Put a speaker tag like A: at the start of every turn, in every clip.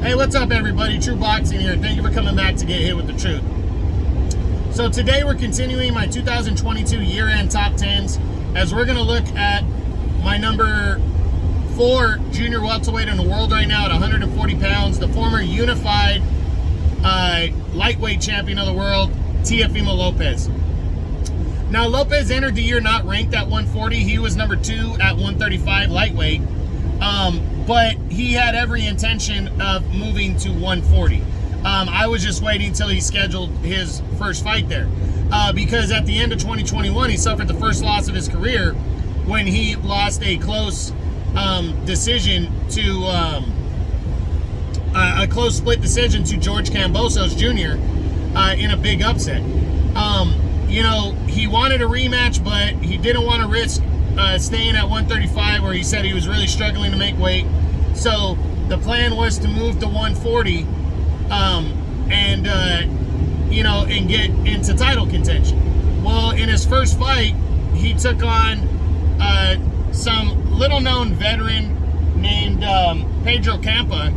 A: Hey, what's up, everybody? True Boxing here. Thank you for coming back to Get Hit with the Truth. So today we're continuing my 2022 year-end top 10s as we're going to look at my number 4 junior welterweight in the world right now at 140 pounds, the former unified lightweight champion of the world, Teofimo Lopez. Now, Lopez entered the year not ranked at 140. He was number 2 at 135 lightweight. But he had every intention of moving to 140. I was just waiting until he scheduled his first fight there. Because at the end of 2021, he suffered the first loss of his career when he lost a close decision to, a close split decision to George Kambosos Jr. In a big upset. You know, he wanted a rematch, but he didn't want to risk staying at 135 where he said he was really struggling to make weight. So the plan was to move to 140 you know, and get into title contention. Well, in his first fight, he took on some little-known veteran named Pedro Campa,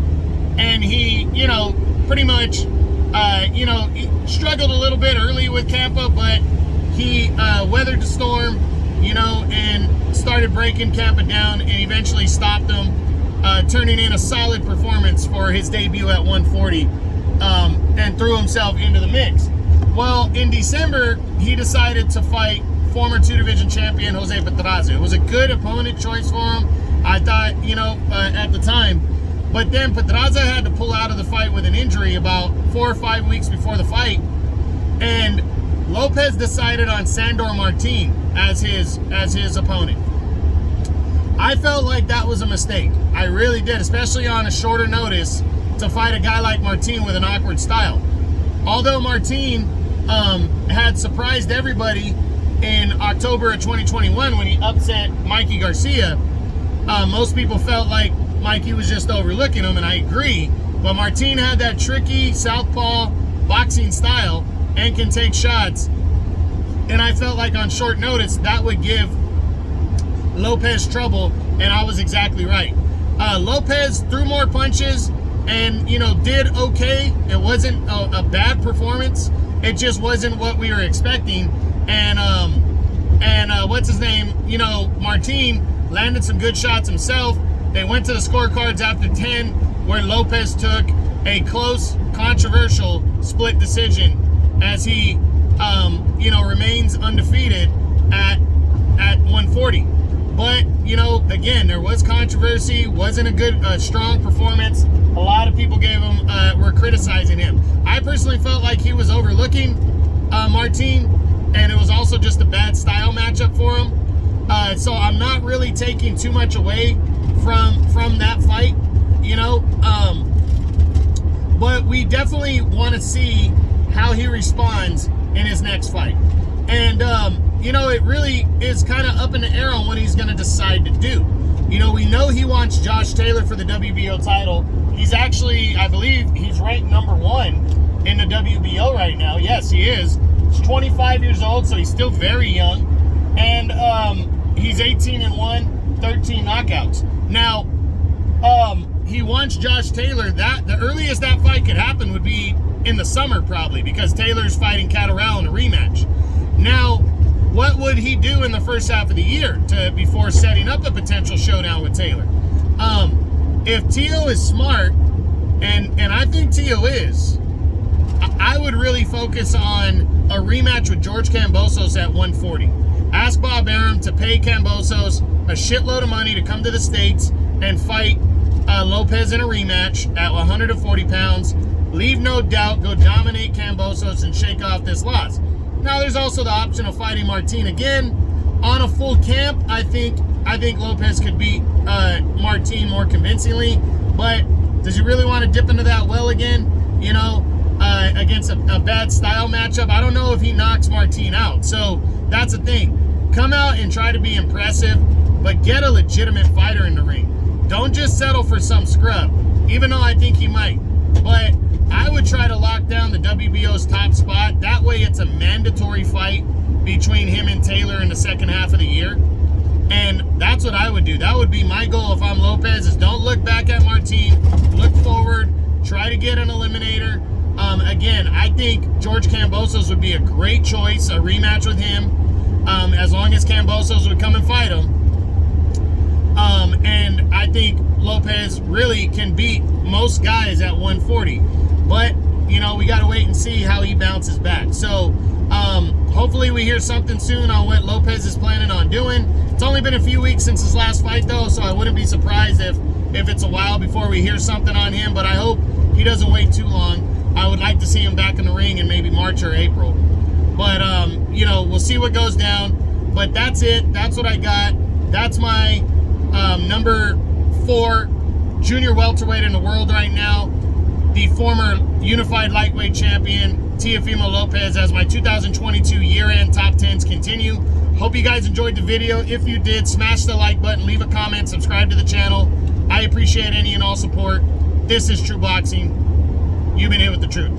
A: and he, you know, pretty much, you know, he struggled a little bit early with Campa, but he weathered the storm, you know, and started breaking Campa down and eventually stopped him, turning in a solid performance for his debut at 140, and threw himself into the mix. Well, in December, he decided to fight former 2-division champion Jose Pedraza. It was a good opponent choice for him, I thought, you know, at the time. But then Pedraza had to pull out of the fight with an injury about 4 or 5 weeks before the fight, and Lopez decided on Sandor Martin as his opponent. I felt like that was a mistake. I really did, especially on a shorter notice to fight a guy like Martin with an awkward style. Although Martin had surprised everybody in October of 2021 when he upset Mikey Garcia, most people felt like Mikey was just overlooking him, and I agree. But Martin had that tricky southpaw boxing style and can take shots, and I felt like on short notice that would give Lopez trouble, and I was exactly right. Lopez threw more punches and, you know, did okay. It wasn't a bad performance. It just wasn't what we were expecting. And what's his name? You know, Martin landed some good shots himself. They went to the scorecards after 10, where Lopez took a close, controversial split decision as he, you know, remains undefeated at 140. But, you know, again, there was controversy. Wasn't a good, strong performance. A lot of people were criticizing him. I personally felt like he was overlooking Martin, and it was also just a bad style matchup for him. So I'm not really taking too much away from that fight, you know. But we definitely want to see how he responds in his next fight. And, you know, it really is kind of up in the air on what he's going to decide to do. You know, we know he wants Josh Taylor for the WBO title. He's actually, I believe, he's ranked number 1 in the WBO right now. Yes, he is. He's 25 years old, so he's still very young. And he's 18-1, 13 knockouts. Now, he wants Josh Taylor. The earliest that fight could happen would be in the summer, probably, because Taylor's fighting Catterall in a rematch. Now, what would he do in the first half of the year before setting up a potential showdown with Taylor? If Teo is smart, and I think Teo is, I would really focus on a rematch with George Kambosos at 140. Ask Bob Arum to pay Kambosos a shitload of money to come to the States and fight Lopez in a rematch at 140 pounds. Leave no doubt, go dominate Kambosos and shake off this loss. Now, there's also the option of fighting Martin again on a full camp. I think Lopez could beat Martin more convincingly, but does he really want to dip into that well again? You know, against a bad style matchup? I don't know if he knocks Martin out. So that's the thing. Come out and try to be impressive, but get a legitimate fighter in the ring. Don't just settle for some scrub, even though I think he might. But I would try to lock down the WBO's top spot. That way it's a mandatory fight between him and Taylor in the second half of the year. And that's what I would do. That would be my goal if I'm Lopez, is don't look back at Martin. Look forward. try to get an eliminator. Again, I think George Kambosos would be a great choice, a rematch with him, as long as Kambosos would come and fight him. And I think Lopez really can beat most guys at 140. But, you know, we got to wait and see how he bounces back. So, hopefully we hear something soon on what Lopez is planning on doing. It's only been a few weeks since his last fight, though, so I wouldn't be surprised if it's a while before we hear something on him. But I hope he doesn't wait too long. I would like to see him back in the ring in maybe March or April. But, you know, we'll see what goes down. But that's it. That's what I got. That's my number 4 junior welterweight in the world right now. The former unified lightweight champion, Teofimo Lopez, as my 2022 year-end top 10s continue. Hope you guys enjoyed the video. If you did, smash the like button, leave a comment, subscribe to the channel. I appreciate any and all support. This is True Boxing. You've been here with the truth.